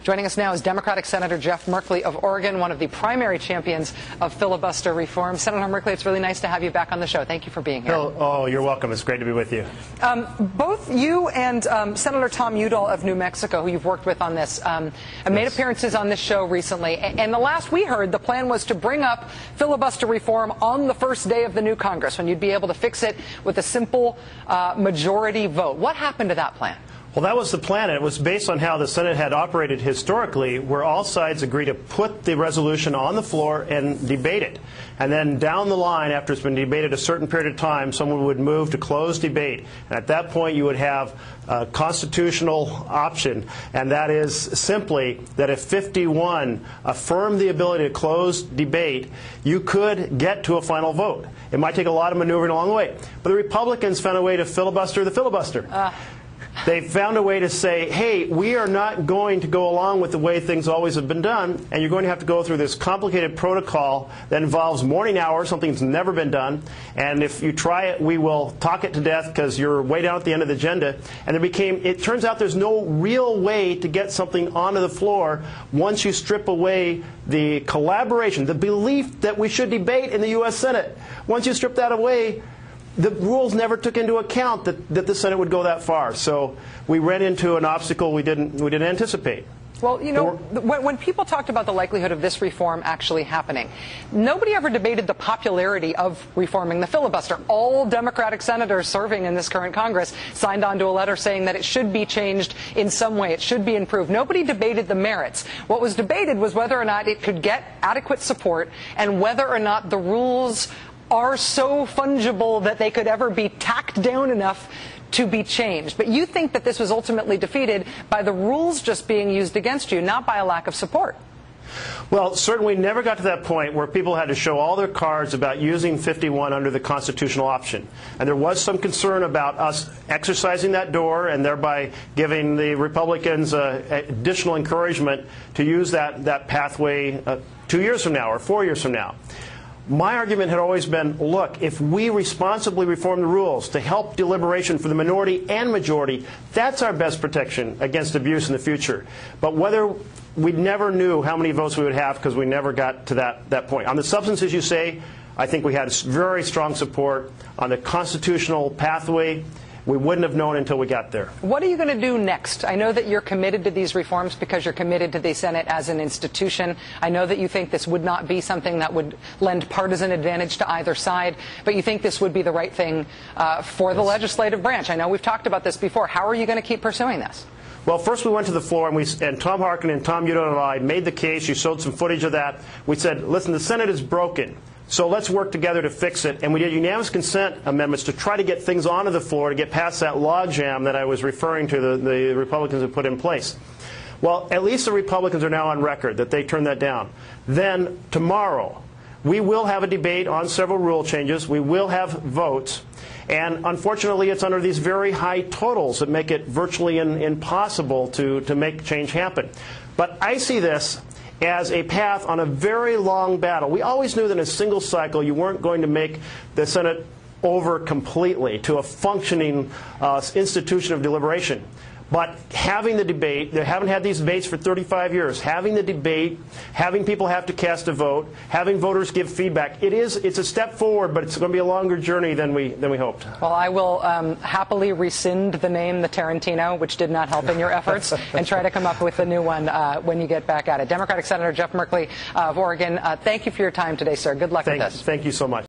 Joining us now is Democratic Senator Jeff Merkley of Oregon, one of the primary champions of filibuster reform. Senator Merkley, it's really nice to have you back on the show. Thank you for being here. Oh, you're welcome. It's great to be with you. Both you and Senator Tom Udall of New Mexico, who you've worked with on this, have made appearances on this show recently. And the last we heard, the plan was to bring up filibuster reform on the first day of the new Congress, when you'd be able to fix it with a simple majority vote. What happened to that plan? Well, that was the plan. It was based on how the Senate had operated historically, where all sides agreed to put the resolution on the floor and debate it. And then down the line, after it's been debated a certain period of time, someone would move to close debate. And at that point, you would have a constitutional option, and that is simply that if 51 affirmed the ability to close debate, you could get to a final vote. It might take a lot of maneuvering along the way. But the Republicans found a way to filibuster the filibuster. They found a way to say, hey, we are not going to go along with the way things always have been done, and you're going to have to go through this complicated protocol that involves morning hours, something that's never been done, and if you try it, we will talk it to death because you're way down at the end of the agenda. And it turns out there's no real way to get something onto the floor once you strip away the collaboration, the belief that we should debate in the U.S. Senate. Once you strip that away, the rules never took into account that the Senate would go that far. So we ran into an obstacle we didn't anticipate. Well, you know, when people talked about the likelihood of this reform actually happening, nobody ever debated the popularity of reforming the filibuster. All Democratic senators serving in this current Congress signed on to a letter saying that it should be changed in some way. It should be improved. Nobody debated the merits. What was debated was whether or not it could get adequate support and whether or not the rules are so fungible that they could ever be tacked down enough to be changed. But you think that this was ultimately defeated by the rules just being used against you, not by a lack of support. Well, certainly we never got to that point where people had to show all their cards about using 51 under the constitutional option. And there was some concern about us exercising that door and thereby giving the Republicans additional encouragement to use that pathway 2 years from now or 4 years from now. My argument had always been, look, if we responsibly reform the rules to help deliberation for the minority and majority, that's our best protection against abuse in the future. But we never knew how many votes we would have because we never got to that point. On the substance, as you say, I think we had very strong support. On the constitutional pathway, we wouldn't have known until we got there. What are you going to do next? I know that you're committed to these reforms because you're committed to the Senate as an institution. I know that you think this would not be something that would lend partisan advantage to either side, but you think this would be the right thing for the legislative branch. I know we've talked about this before. How are you going to keep pursuing this? Well, first we went to the floor, and Tom Harkin and Tom Udall and I made the case. You showed some footage of that. We said, listen, the Senate is broken. So let's work together to fix it. And we did unanimous consent amendments to try to get things onto the floor to get past that logjam that I was referring to the Republicans have put in place. Well, at least the Republicans are now on record that they turned that down. Then tomorrow, we will have a debate on several rule changes. We will have votes. And unfortunately, it's under these very high totals that make it virtually impossible to make change happen. But I see this as a path on a very long battle. We always knew that in a single cycle you weren't going to make the Senate over completely to a functioning institution of deliberation. But having the debate, they haven't had these debates for 35 years, having the debate, having people have to cast a vote, having voters give feedback, it's a step forward, but it's going to be a longer journey than we hoped. Well, I will happily rescind the name the Tarantino, which did not help in your efforts, and try to come up with a new one when you get back at it. Democratic Senator Jeff Merkley of Oregon, thank you for your time today, sir. Good luck with this. Thank you so much.